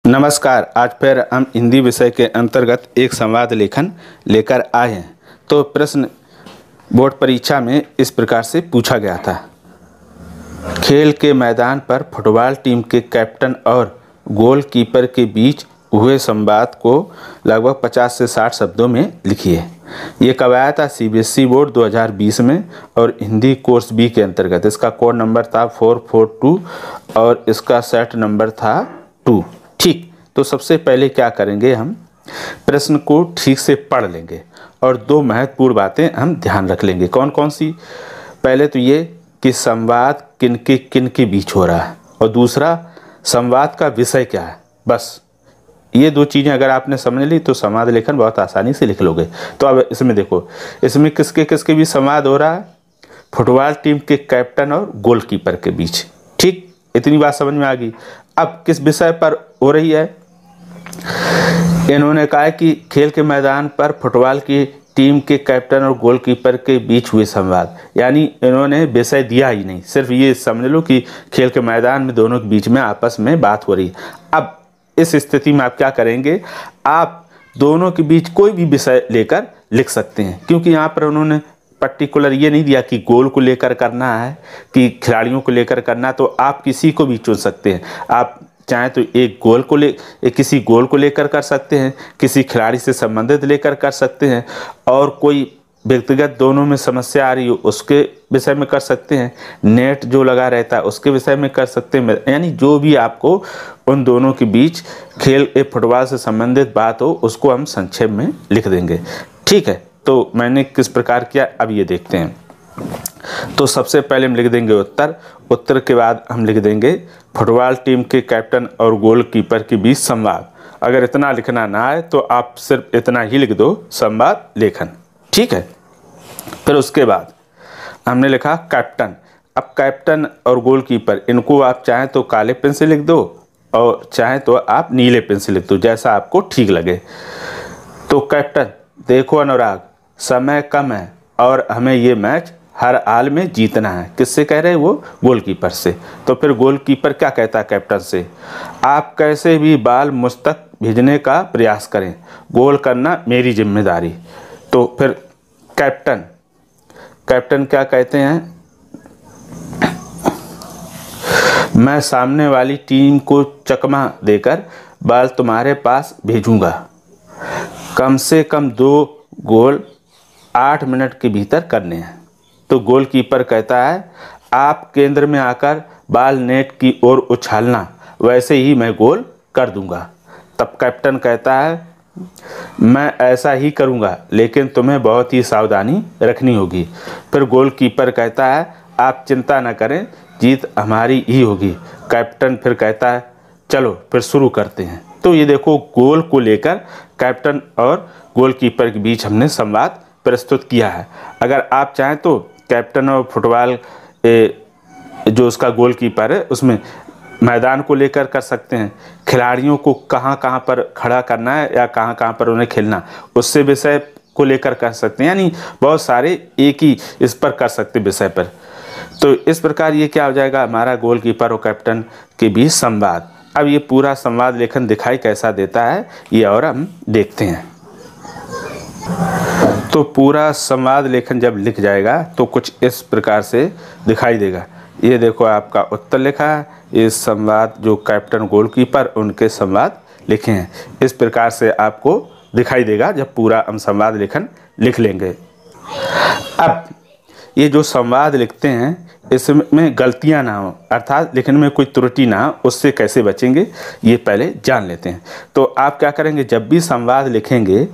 नमस्कार। आज फिर हम हिंदी विषय के अंतर्गत एक संवाद लेखन लेकर आए हैं। तो प्रश्न बोर्ड परीक्षा में इस प्रकार से पूछा गया था। खेल के मैदान पर फुटबॉल टीम के कैप्टन और गोलकीपर के बीच हुए संवाद को लगभग 50 से 60 शब्दों में लिखिए। ये कब आया था? सीबीएसई बोर्ड 2020 में और हिंदी कोर्स बी के अंतर्गत। इसका कोड नंबर था 442 और इसका सेट नंबर था 2। ठीक, तो सबसे पहले क्या करेंगे, हम प्रश्न को ठीक से पढ़ लेंगे और दो महत्वपूर्ण बातें हम ध्यान रख लेंगे। कौन कौन सी? पहले तो ये कि संवाद किन के बीच हो रहा है, और दूसरा संवाद का विषय क्या है। बस ये दो चीज़ें अगर आपने समझ ली तो संवाद लेखन बहुत आसानी से लिख लोगे। तो अब इसमें देखो, इसमें किसके बीच संवाद हो रहा है? फुटबॉल टीम के कैप्टन और गोलकीपर के बीच। ठीक, इतनी बात समझ में आ गई। अब किस विषय पर हो रही है? इन्होंने कहा कि खेल के मैदान पर फुटबॉल की टीम के कैप्टन और गोलकीपर के बीच हुए संवाद, यानी इन्होंने विषय दिया ही नहीं, सिर्फ ये समझ लो कि खेल के मैदान में दोनों के बीच में आपस में बात हो रही है। अब इस स्थिति में आप क्या करेंगे, आप दोनों के बीच कोई भी विषय लेकर लिख सकते हैं, क्योंकि यहाँ पर उन्होंने पर्टिकुलर ये नहीं दिया कि गोल को लेकर करना है कि खिलाड़ियों को लेकर करना। तो आप किसी को भी चुन सकते हैं। आप चाहें तो किसी गोल को लेकर कर सकते हैं, किसी खिलाड़ी से संबंधित लेकर कर सकते हैं, और कोई व्यक्तिगत दोनों में समस्या आ रही हो उसके विषय में कर सकते हैं, नेट जो लगा रहता है उसके विषय में कर सकते हैं। यानी जो भी आपको उन दोनों के बीच खेल फुटबॉल से संबंधित बात हो उसको हम संक्षेप में लिख देंगे। ठीक है, तो मैंने किस प्रकार किया अब ये देखते हैं। तो सबसे पहले हम लिख देंगे उत्तर के बाद हम लिख देंगे फुटबॉल टीम के कैप्टन और गोलकीपर के बीच संवाद। अगर इतना लिखना ना आए तो आप सिर्फ इतना ही लिख दो, संवाद लेखन। ठीक है, फिर उसके बाद हमने लिखा कैप्टन। अब कैप्टन और गोलकीपर, इनको आप चाहें तो काले पेन से लिख दो और चाहें तो आप नीले पेन से लिख दो, जैसा आपको ठीक लगे। तो कैप्टन, देखो अनुराग, समय कम है और हमें ये मैच हर हाल में जीतना है। किससे कह रहे हैं? वो गोलकीपर से। तो फिर गोलकीपर क्या कहता है कैप्टन से? आप कैसे भी बाल मुझ तक भेजने का प्रयास करें, गोल करना मेरी जिम्मेदारी। तो फिर कैप्टन क्या कहते हैं? मैं सामने वाली टीम को चकमा देकर बाल तुम्हारे पास भेजूंगा। कम से कम 2 गोल 8 मिनट के भीतर करने हैं। तो गोलकीपर कहता है, आप केंद्र में आकर बाल नेट की ओर उछालना, वैसे ही मैं गोल कर दूंगा। तब कैप्टन कहता है, मैं ऐसा ही करूंगा, लेकिन तुम्हें बहुत ही सावधानी रखनी होगी। फिर गोलकीपर कहता है, आप चिंता न करें, जीत हमारी ही होगी। कैप्टन फिर कहता है, चलो फिर शुरू करते हैं। तो ये देखो, गोल को लेकर कैप्टन और गोलकीपर के बीच हमने संवाद प्रस्तुत किया है। अगर आप चाहें तो कैप्टन और फुटबॉल जो उसका गोलकीपर है उसमें मैदान को लेकर कर सकते हैं, खिलाड़ियों को कहाँ कहाँ पर खड़ा करना है या कहाँ कहाँ पर उन्हें खेलना, उससे विषय को लेकर कर सकते हैं। यानी बहुत सारे एक ही इस पर कर सकते विषय पर। तो इस प्रकार ये क्या हो जाएगा, हमारा गोलकीपर और कैप्टन के बीच संवाद। अब ये पूरा संवाद लेखन दिखाई कैसा देता है ये और हम देखते हैं। तो पूरा संवाद लेखन जब लिख जाएगा तो कुछ इस प्रकार से दिखाई देगा। ये देखो, आपका उत्तर लिखा है, ये संवाद जो कैप्टन गोलकीपर उनके संवाद लिखे हैं। इस प्रकार से आपको दिखाई देगा जब पूरा हम संवाद लेखन लिख लेंगे। अब ये जो संवाद लिखते हैं इसमें गलतियां ना हो, अर्थात लिखने में कोई त्रुटि ना हो, उससे कैसे बचेंगे ये पहले जान लेते हैं। तो आप क्या करेंगे, जब भी संवाद लिखेंगे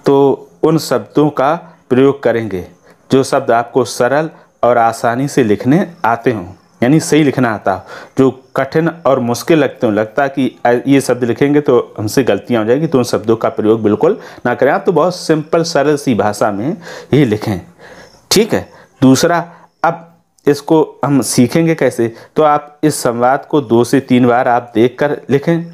तो उन शब्दों का प्रयोग करेंगे जो शब्द आपको सरल और आसानी से लिखने आते हों, यानी सही लिखना आता हो। जो कठिन और मुश्किल लगते हो, लगता कि ये शब्द लिखेंगे तो हमसे गलतियां हो जाएगी, तो उन शब्दों का प्रयोग बिल्कुल ना करें। आप तो बहुत सिंपल सरल सी भाषा में ही लिखें। ठीक है। दूसरा, अब इसको हम सीखेंगे कैसे, तो आप इस संवाद को 2 से 3 बार आप देख कर लिखें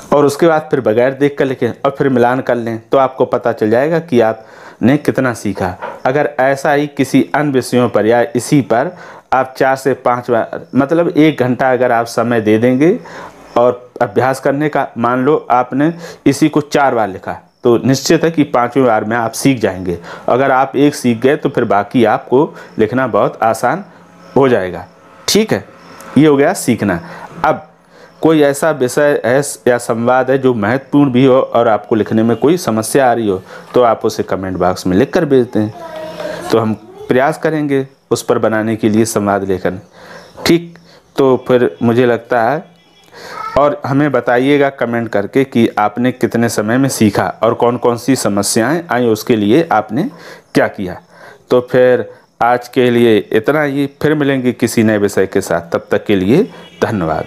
और उसके बाद फिर बगैर देख कर लिखें और फिर मिलान कर लें, तो आपको पता चल जाएगा कि आपने कितना सीखा। अगर ऐसा ही किसी अन्य विषयों पर या इसी पर आप 4 से 5 बार, मतलब 1 घंटा अगर आप समय दे देंगे और अभ्यास करने का। मान लो आपने इसी को 4 बार लिखा, तो निश्चित है कि 5वें बार में आप सीख जाएंगे। अगर आप एक सीख गए तो फिर बाकी आपको लिखना बहुत आसान हो जाएगा। ठीक है, ये हो गया सीखना। अब कोई ऐसा विषय है या संवाद है जो महत्वपूर्ण भी हो और आपको लिखने में कोई समस्या आ रही हो, तो आप उसे कमेंट बॉक्स में लिख कर भेज दें, तो हम प्रयास करेंगे उस पर बनाने के लिए संवाद लेखन। ठीक, तो फिर मुझे लगता है, और हमें बताइएगा कमेंट करके कि आपने कितने समय में सीखा और कौन कौन सी समस्याएं आई, उसके लिए आपने क्या किया। तो फिर आज के लिए इतना ही, फिर मिलेंगे किसी नए विषय के साथ। तब तक के लिए धन्यवाद।